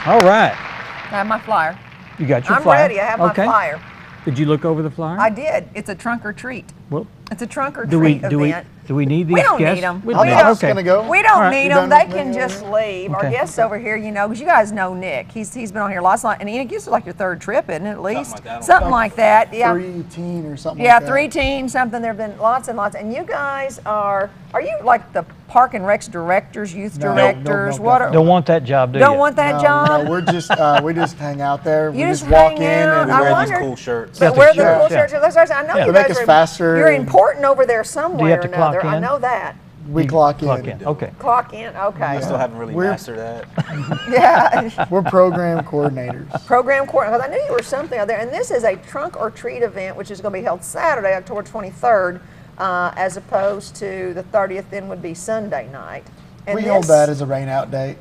All right. I have my flyer. You got your I'm flyer? ready. I have my flyer. Did you look over the flyer? I did. It's a trunk or treat. Well, it's a trunk or treat event. Do we need these We don't guests? need them. We don't. We don't need them. They can Okay. just leave. Our Okay. guests over here, you know, because you guys know Nick. He's been on here lots. And Enoch, this is like your third trip, isn't it, at least? Something like that. Yeah. 3 teen or something Yeah, like that. 3 teen, something. There have been lots and lots. And you guys are you like the Park and Rec's directors, youth directors? No, what are, don't want that job, do you? Don't want that job? No, we're just, we just hang out there. You we just walk hang in out. and I wear wondered. these cool shirts. But wear the cool shirts. I know you They make guys us are faster. You're important over there somewhere Do you have to or another. clock I in? know that. We clock in. Okay. Clock in, okay. I still haven't really mastered that. Yeah. We're program coordinators. Program coordinator, because I knew you were something out there. And this is a trunk or treat event, which is going to be held Saturday, October 23rd, as opposed to the 30th, then would be Sunday night. And We hold that as a rain out date.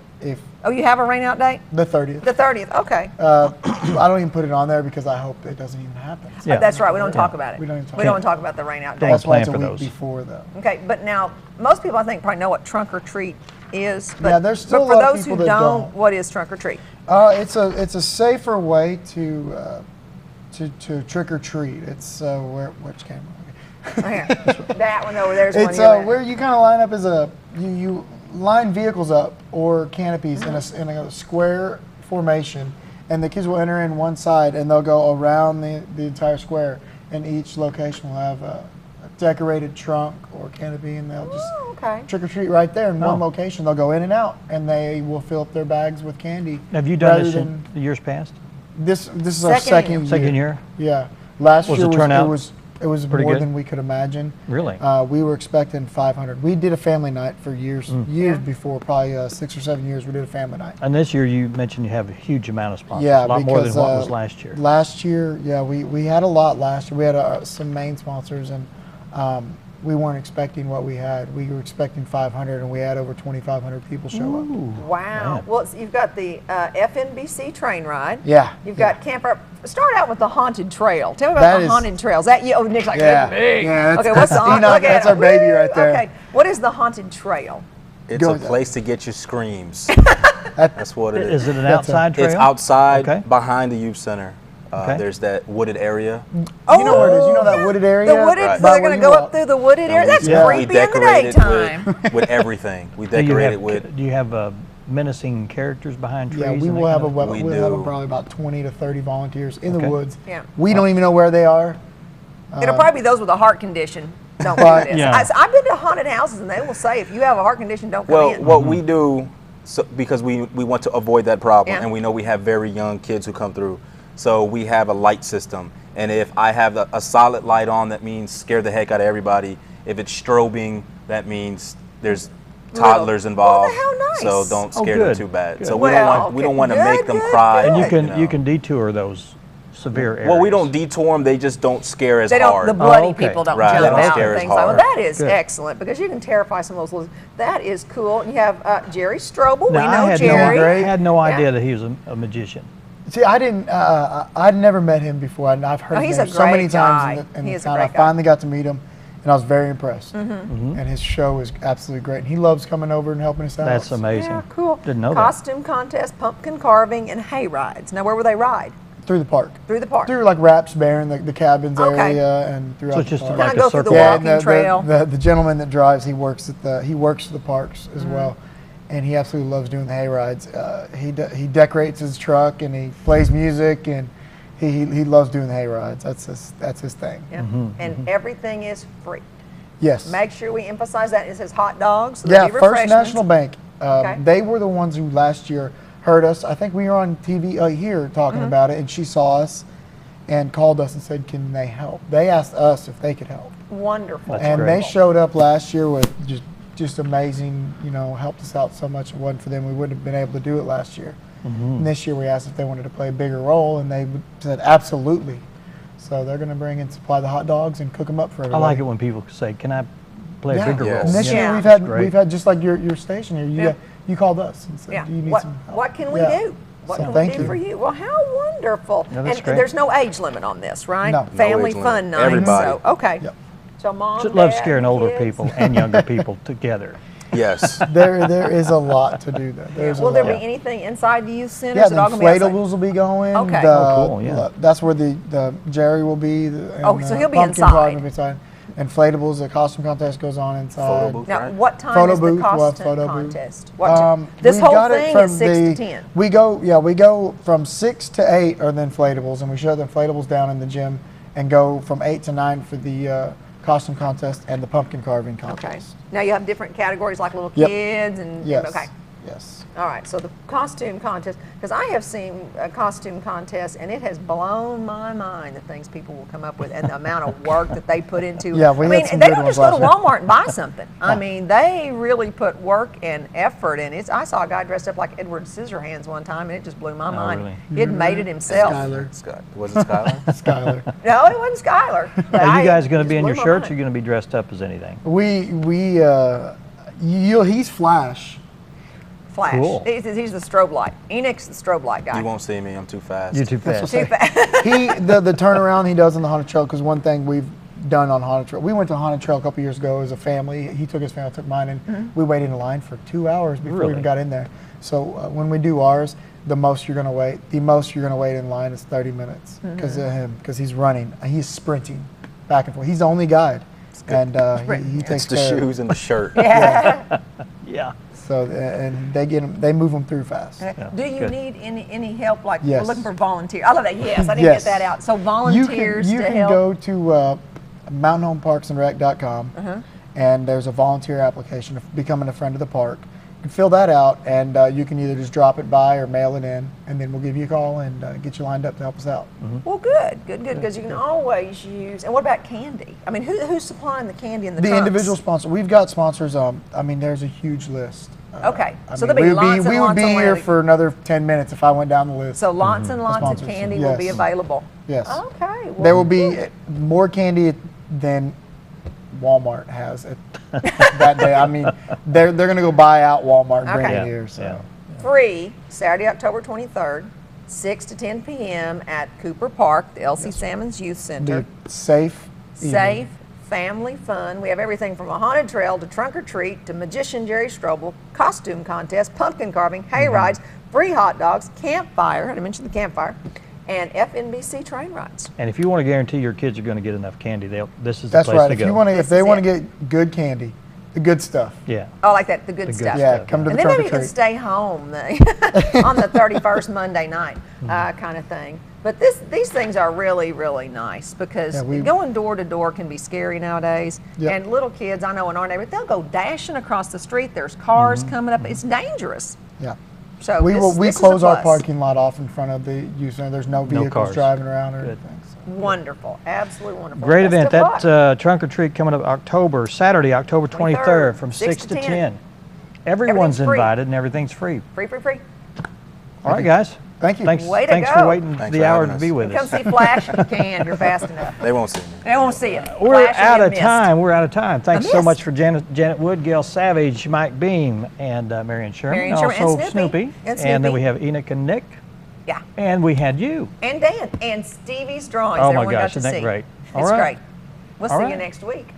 Oh, you have a rain out date? The 30th. The 30th, okay. I don't even put it on there because I hope it doesn't even happen. Yeah. That's right, we don't talk about it. We don't even talk We don't want to talk about the rain out date. That's why it's a week before, though. Okay, but now, most people I think probably know what trunk or treat is. But, Yeah, there's still but a for lot of those people who that don't, don't. what is trunk or treat? It's a safer way to trick or treat. It's which camera? Here. That one over there is It's one where you kind of line up as you line vehicles up or canopies in a square formation, and the kids will enter in one side and they'll go around the entire square, and each location will have a decorated trunk or canopy, and they'll just trick or treat right there in one location. They'll go in and out, and they will fill up their bags with candy. Have you done this in the years past? This is our second year. Yeah, last Was year the turnout it was pretty more good? than we could imagine. Really? We were expecting 500. We did a family night for years before, probably 6 or 7 years. We did a family night. And this year you mentioned you have a huge amount of sponsors. Yeah, a lot more than because, what was last year. Last year, yeah, we had a lot last year. We had some main sponsors, and we weren't expecting what we had. We were expecting 500, and we had over 2,500 people show up. Wow. Man. Well, you've got the FNBC train ride. Yeah. You've got camper. Start out with the haunted trail. Tell me That about the is- haunted trail. Is that you? Oh, Nick's like, Yeah. big. Yeah, Okay, what's the haunted? Enoch, that's our baby right there. Okay, what is the haunted trail? It's a place to get your screams. That's what it is. Is it an outside trail? It's outside Okay. behind the youth center. Okay. There's that wooded area. You know where it is. You know that wooded area? The wooded, Right. so they're going to go up through the wooded area? That's We creepy in the decorate it daytime. with everything. We Do you decorate have, it with. do you have menacing characters behind trees? Yeah, we and will that have kind of- we'll have probably about 20 to 30 volunteers in Okay. the woods. Yeah. We don't even know where they are. It'll probably be those with a heart condition. Don't do But- this. Yeah. I've been to haunted houses, and they will say if you have a heart condition, don't come Well, in. what we do, because we want to avoid that problem, Yeah. and we know we have very young kids who come through, so we have a light system. And if I have a solid light on, that means scare the heck out of everybody. If it's strobing, that means there's toddlers involved. Oh, how nice. So don't Oh, scare good. them too bad. Good. So Well, we don't want to good, make them good, cry. good. And you can detour those severe areas. Well, we don't detour them. They just don't scare as They don't. hard. The bloody okay. people don't Right, jump they don't out scare and as things like hard. that. That is Good. excellent because you can terrify some of those little. That is cool. And you have Jerry Strobel. Now, we know I had Jerry. I had no idea Yeah. that he was a magician. See, I didn't. I'd never met him before, and I've heard Oh, his he's name a so many great guy. times in He the is a town. great I guy. finally got to meet him, and I was very impressed. Mm-hmm. And his show is absolutely great. And he loves coming over and helping us out. That's amazing. Yeah, cool. Didn't know that. Costume contest, pumpkin carving, and hay rides. Now, where will they ride? Through the park. Through the park. Through like Raps Baron, the cabins Okay. area, and throughout So it's the just park. like Kinda go a through the circle. Yeah, walking and trail. the gentleman that drives, he works for the parks as Mm-hmm. well, and he absolutely loves doing the hay rides. He decorates his truck and he plays music, and he loves doing the hay rides. That's his thing. Yeah. And everything is free. Yes. Make sure we emphasize that. It says hot dogs. So Yeah, there'll be First refreshments. National Bank. Okay. They were the ones who last year heard us. I think we were on TV here talking Mm-hmm. about it, and she saw us and called us and said, "Can they help?" They asked us if they could help. Wonderful. That's And great. they showed up last year with just amazing, helped us out so much. If it wasn't for them, we wouldn't have been able to do it last year. And this year we asked if they wanted to play a bigger role, and they said absolutely. So they're going to bring and supply the hot dogs and cook them up for I everybody. like it when people say, "Can I play a bigger Yes. role?" And this Yeah. year That's great. we've had just like your station here. You called us and said, Yeah. "Do you need What, some help?" what can we Yeah. do? What So can thank we do you. for you? Well, how wonderful. Yeah, that's And great. there's no age limit on this, right? No. No Family age limit. fun night. Everybody. So, okay. Yep. So mom, Just love dad, scaring older kids. people and younger people together. Yes. There is a lot to do there. There's Will a there lot. be anything inside the youth center? Yeah, Is it all the gonna be outside? inflatables will be going. Okay. Oh, cool, yeah. That's where the Jerry will be. Oh, so he'll be pumpkin inside. carving will be inside. Inflatables, the costume contest goes on inside. Photo booth, Now, right? what time Photo is the booth, we'll have costume photo booth. contest? What time? This we whole got it thing from is 6 to 10. We go from 6 to 8 are the inflatables, and we show the inflatables down in the gym, and go from 8 to 9 for the costume contest and the pumpkin carving Okay. contest. Now you have different categories like little Yep. kids and Yes. okay. Yes. All right, so the costume contest, because I have seen a costume contest, and it has blown my mind the things people will come up with and the amount of work that they put into. Yeah, we I had mean, some they good don't ones just go to last year. Walmart and buy something. I mean, they really put work and effort in it. I saw a guy dressed up like Edward Scissorhands one time, and it just blew my mind. really? He had made it himself. Skylar. Scott, was it Skylar? Skylar. No, it wasn't Skylar. Are you guys going to be in It your just blew my shirts, or mind. you going to be dressed up as anything? He's Flash. Flash. Cool. He's the strobe light. Enoch's the strobe light guy. You won't see me. I'm too fast. You're too fast. Too fast. The turnaround he does on the Haunted Trail, because one thing we've done on Haunted Trail, we went to Haunted Trail a couple years ago as a family. He took his family, I took mine, and we waited in line for 2 hours before we Really? even got in there. So when we do ours, the most you're going to wait in line is 30 minutes because of him, because he's running, he's sprinting back and forth. He's the only guide, and he takes It's the care of it. shoes and the shirt. Yeah. Yeah. So and they move them through fast. Do you good. need any help? Like Yes. we're looking for volunteers. I love that. Yes, I didn't Yes. get that out. So You volunteers can to help. go to mountainhomeparksandrec.com, and there's a volunteer application of becoming a friend of the park. You can fill that out, and you can either just drop it by or mail it in, and then we'll give you a call and get you lined up to help us out. Well, good, because you can always use. And what about candy? I mean, who's supplying the candy in the The trunks? individual sponsor, we've got sponsors. I mean, there's a huge list. Okay, I so mean, there'll be lots and we would lots be of here land. for another 10 minutes if I went down the list. So lots and lots of Sponsors, candy will be yes. available. Yes. Okay. Well, There will be more candy than Walmart has that day. I mean, they're going to go buy out Walmart and bring Okay. it here. So. Yeah. free Saturday, October 23rd, 6 to 10 p.m. at Cooper Park, the LC Sammons Youth Center. Be safe. evening. Safe, family fun. We have everything from a haunted trail to trunk or treat to magician Jerry Strobel, costume contest, pumpkin carving, hay rides, free hot dogs, campfire, I mentioned the campfire, and FNBC train rides. And if you want to guarantee your kids are going to get enough candy, this is the That's place right. to If go. you want to, if This they is want to it. get good candy, the good stuff. Yeah. Oh, I like that, the good The good stuff. Yeah, stuff, come to And the then trunk maybe or you can treat. stay home on the 31st Monday night, kind of thing. But these things are really, really nice because Yeah, going door to door can be scary nowadays. Yep. And little kids, I know in our neighborhood, they'll go dashing across the street. There's cars coming up. It's dangerous. Yeah. So We this is a close our plus. parking lot off in front of the youth center. There's no vehicles cars. driving around or Good. anything. So. Wonderful, absolutely wonderful. Great Best event. of luck. That trunk or treat coming up Saturday, October 23rd from 6 to 10. Everyone's Everything's free. invited and everything's free. Free. All right, guys. Thank you. Thanks, Way to thanks go. for waiting Thanks the for hour having to be us. with Come us. see Flash if you can. You're fast enough. They won't see me. They won't see it. We're Flash and out you of missed. time. We're out of time. Thanks so missed. much for Janet Wood, Gail Savage, Mike Beam, and Marianne Sherman. Marianne Sherman and also Snoopy. And And then Snoopy. we have Enoch and Nick. Yeah. And we had you. And Dan and Stevie's drawings. Oh my Everyone gosh, got to isn't that see. great? It's All right. great. We'll All see right. you next week.